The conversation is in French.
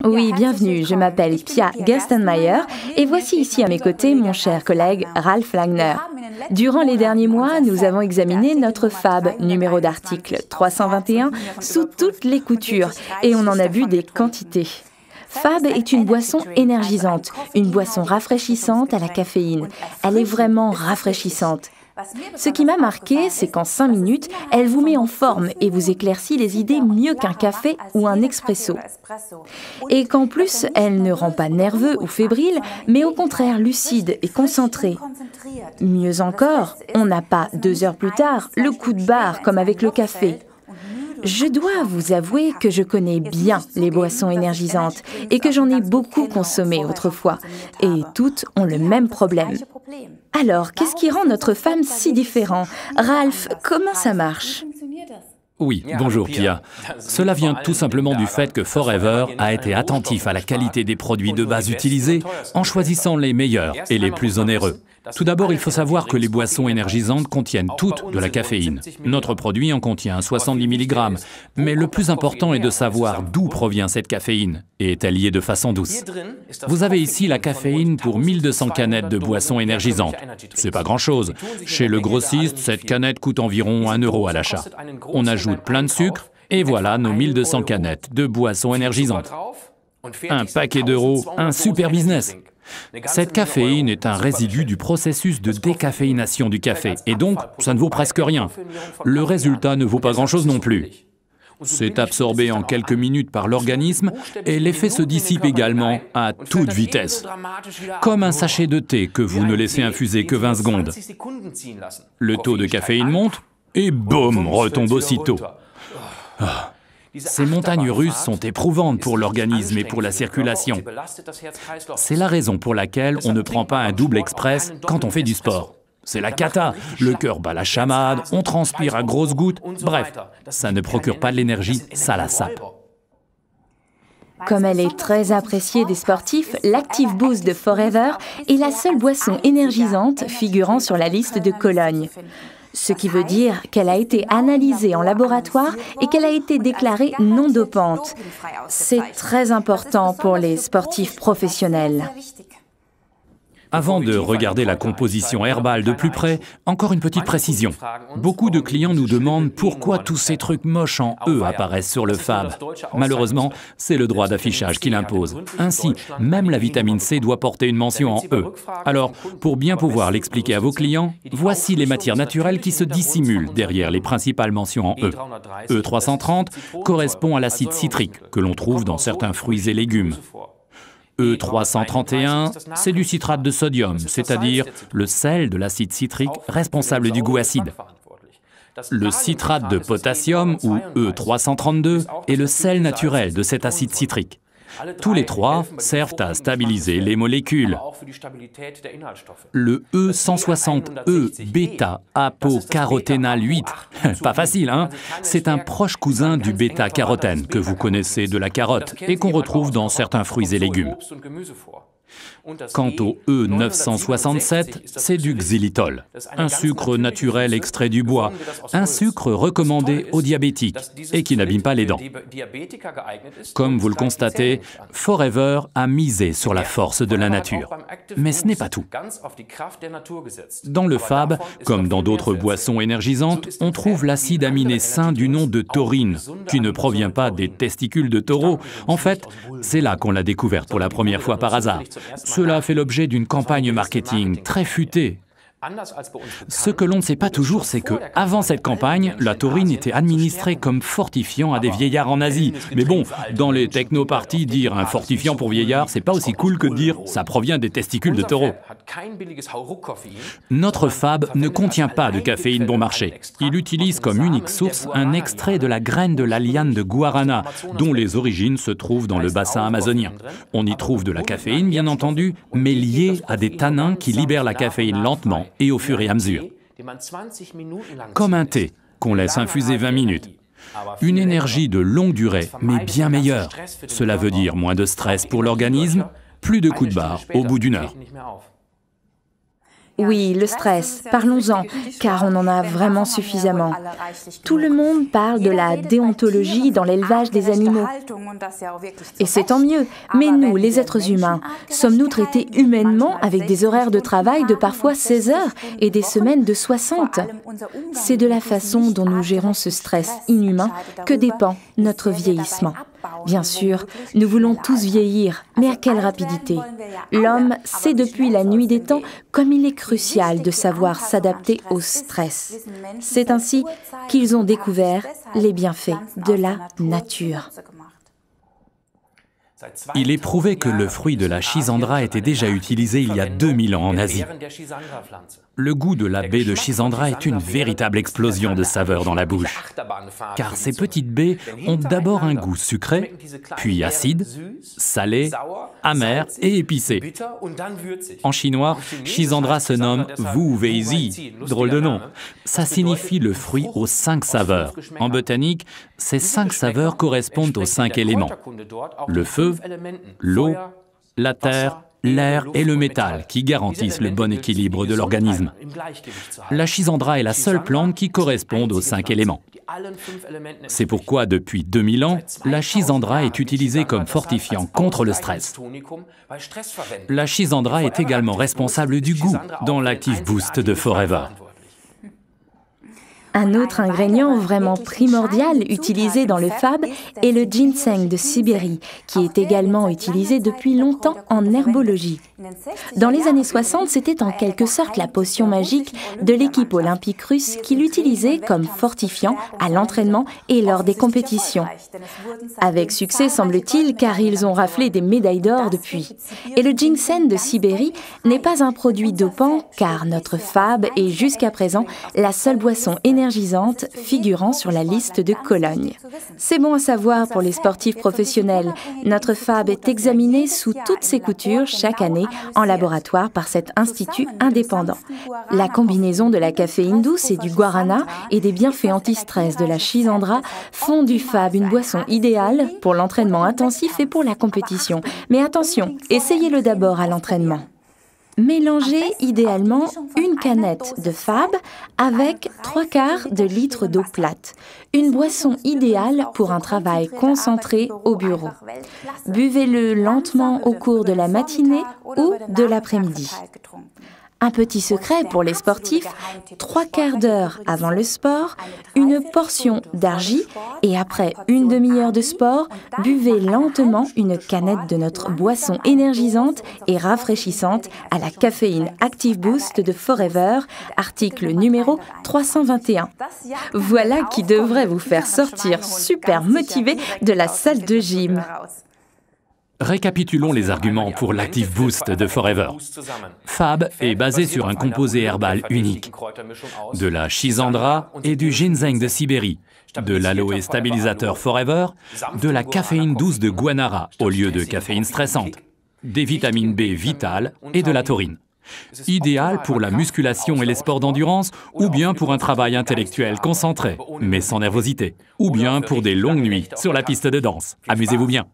Oui, bienvenue, je m'appelle Pia Gerstenmaier et voici ici à mes côtés mon cher collègue Ralf Langner. Durant les derniers mois, nous avons examiné notre FAB, numéro d'article 321, sous toutes les coutures et on en a bu des quantités. FAB est une boisson énergisante, une boisson rafraîchissante à la caféine. Elle est vraiment rafraîchissante. Ce qui m'a marqué, c'est qu'en 5 minutes, elle vous met en forme et vous éclaircit les idées mieux qu'un café ou un expresso. Et qu'en plus, elle ne rend pas nerveux ou fébrile, mais au contraire lucide et concentré. Mieux encore, on n'a pas 2 heures plus tard le coup de barre comme avec le café. Je dois vous avouer que je connais bien les boissons énergisantes et que j'en ai beaucoup consommé autrefois. Et toutes ont le même problème. Alors, qu'est-ce qui rend notre femme si différent? Ralf, comment ça marche? Oui, bonjour Pia. Cela vient tout simplement du fait que Forever a été attentif à la qualité des produits de base utilisés en choisissant les meilleurs et les plus onéreux. Tout d'abord, il faut savoir que les boissons énergisantes contiennent toutes de la caféine. Notre produit en contient 70 mg, mais le plus important est de savoir d'où provient cette caféine et est-elle liée de façon douce. Vous avez ici la caféine pour 1200 canettes de boissons énergisantes. C'est pas grand-chose. Chez le grossiste, cette canette coûte environ 1 € à l'achat. On ajoute plein de sucre et voilà nos 1200 canettes de boissons énergisantes. Un paquet d'euros, un super business. Cette caféine est un résidu du processus de décaféination du café, et donc ça ne vaut presque rien. Le résultat ne vaut pas grand-chose non plus. C'est absorbé en quelques minutes par l'organisme et l'effet se dissipe également à toute vitesse. Comme un sachet de thé que vous ne laissez infuser que 20 secondes. Le taux de caféine monte et boum, retombe aussitôt. Ces montagnes russes sont éprouvantes pour l'organisme et pour la circulation. C'est la raison pour laquelle on ne prend pas un double express quand on fait du sport. C'est la cata, le cœur bat la chamade, on transpire à grosses gouttes, bref, ça ne procure pas de l'énergie, ça la sape. Comme elle est très appréciée des sportifs, l'Active Boost de Forever est la seule boisson énergisante figurant sur la liste de Cologne. Ce qui veut dire qu'elle a été analysée en laboratoire et qu'elle a été déclarée non dopante. C'est très important pour les sportifs professionnels. Avant de regarder la composition herbale de plus près, encore une petite précision. Beaucoup de clients nous demandent pourquoi tous ces trucs moches en E apparaissent sur le FAB. Malheureusement, c'est le droit d'affichage qui l'impose. Ainsi, même la vitamine C doit porter une mention en E. Alors, pour bien pouvoir l'expliquer à vos clients, voici les matières naturelles qui se dissimulent derrière les principales mentions en E. E330 correspond à l'acide citrique que l'on trouve dans certains fruits et légumes. E331, c'est du citrate de sodium, c'est-à-dire le sel de l'acide citrique responsable du goût acide. Le citrate de potassium, ou E332, est le sel naturel de cet acide citrique. Tous les trois servent à stabiliser les molécules. Le E160E bêta-apocaroténal 8, pas facile hein, c'est un proche cousin du bêta-carotène que vous connaissez de la carotte et qu'on retrouve dans certains fruits et légumes. Quant au E967, c'est du xylitol, un sucre naturel extrait du bois, un sucre recommandé aux diabétiques et qui n'abîme pas les dents. Comme vous le constatez, Forever a misé sur la force de la nature. Mais ce n'est pas tout. Dans le FAB, comme dans d'autres boissons énergisantes, on trouve l'acide aminé sain du nom de taurine, qui ne provient pas des testicules de taureau. En fait, c'est là qu'on l'a découverte pour la première fois par hasard. Cela a fait l'objet d'une campagne marketing très futée. Ce que l'on ne sait pas toujours, c'est que, avant cette campagne, la taurine était administrée comme fortifiant à des vieillards en Asie. Mais bon, dans les technoparties, dire un fortifiant pour vieillard, c'est pas aussi cool que de dire ça provient des testicules de taureau. Notre FAB ne contient pas de caféine bon marché. Il utilise comme unique source un extrait de la graine de la liane de guarana, dont les origines se trouvent dans le bassin amazonien. On y trouve de la caféine, bien entendu, mais liée à des tanins qui libèrent la caféine lentement et au fur et à mesure. Comme un thé qu'on laisse infuser 20 minutes. Une énergie de longue durée, mais bien meilleure. Cela veut dire moins de stress pour l'organisme, plus de coups de barre au bout d'1 heure. Oui, le stress, parlons-en, car on en a vraiment suffisamment. Tout le monde parle de la déontologie dans l'élevage des animaux. Et c'est tant mieux, mais nous, les êtres humains, sommes-nous traités humainement avec des horaires de travail de parfois 16 heures et des semaines de 60? C'est de la façon dont nous gérons ce stress inhumain que dépend notre vieillissement. Bien sûr, nous voulons tous vieillir, mais à quelle rapidité? L'homme sait depuis la nuit des temps comme il est crucial de savoir s'adapter au stress. C'est ainsi qu'ils ont découvert les bienfaits de la nature. Il est prouvé que le fruit de la Schisandra était déjà utilisé il y a 2000 ans en Asie. Le goût de la baie de Schisandra est une véritable explosion de saveurs dans la bouche. Car ces petites baies ont d'abord un goût sucré, puis acide, salé, amer et épicé. En chinois, Schisandra se nomme Wu Wei Zi, drôle de nom. Ça signifie le fruit aux 5 saveurs. En botanique, ces 5 saveurs correspondent aux 5 éléments. Le feu, l'eau, la terre, l'air et le métal qui garantissent le bon équilibre de l'organisme. La Schisandra est la seule plante qui corresponde aux 5 éléments. C'est pourquoi, depuis 2000 ans, la Schisandra est utilisée comme fortifiant contre le stress. La Schisandra est également responsable du goût dans l'Active Boost de Forever. Un autre ingrédient vraiment primordial utilisé dans le fab est le ginseng de Sibérie, qui est également utilisé depuis longtemps en herbologie. Dans les années 60, c'était en quelque sorte la potion magique de l'équipe olympique russe qui l'utilisait comme fortifiant à l'entraînement et lors des compétitions. Avec succès, semble-t-il, car ils ont raflé des médailles d'or depuis. Et le ginseng de Sibérie n'est pas un produit dopant, car notre fab est jusqu'à présent la seule boisson énergisante figurant sur la liste de Cologne. C'est bon à savoir pour les sportifs professionnels. Notre fab est examiné sous toutes ses coutures chaque année en laboratoire par cet institut indépendant. La combinaison de la caféine douce et du guarana et des bienfaits anti-stress de la Schisandra font du fab une boisson idéale pour l'entraînement intensif et pour la compétition. Mais attention, essayez-le d'abord à l'entraînement. Mélangez idéalement une canette de fab avec 3/4 de litre d'eau plate. Une boisson idéale pour un travail concentré au bureau. Buvez-le lentement au cours de la matinée ou de l'après-midi. Un petit secret pour les sportifs, 3/4 d'heure avant le sport, une portion d'argi et après une demi-heure de sport, buvez lentement une canette de notre boisson énergisante et rafraîchissante à la caféine Active Boost de Forever, article numéro 321. Voilà qui devrait vous faire sortir super motivé de la salle de gym. Récapitulons les arguments pour l'Active Boost de Forever. Fab est basé sur un composé herbal unique, de la Schisandra et du ginseng de Sibérie, de l'aloe stabilisateur Forever, de la caféine douce de guanara au lieu de caféine stressante, des vitamines B vitales et de la taurine. Idéal pour la musculation et les sports d'endurance, ou bien pour un travail intellectuel concentré, mais sans nervosité, ou bien pour des longues nuits sur la piste de danse. Amusez-vous bien.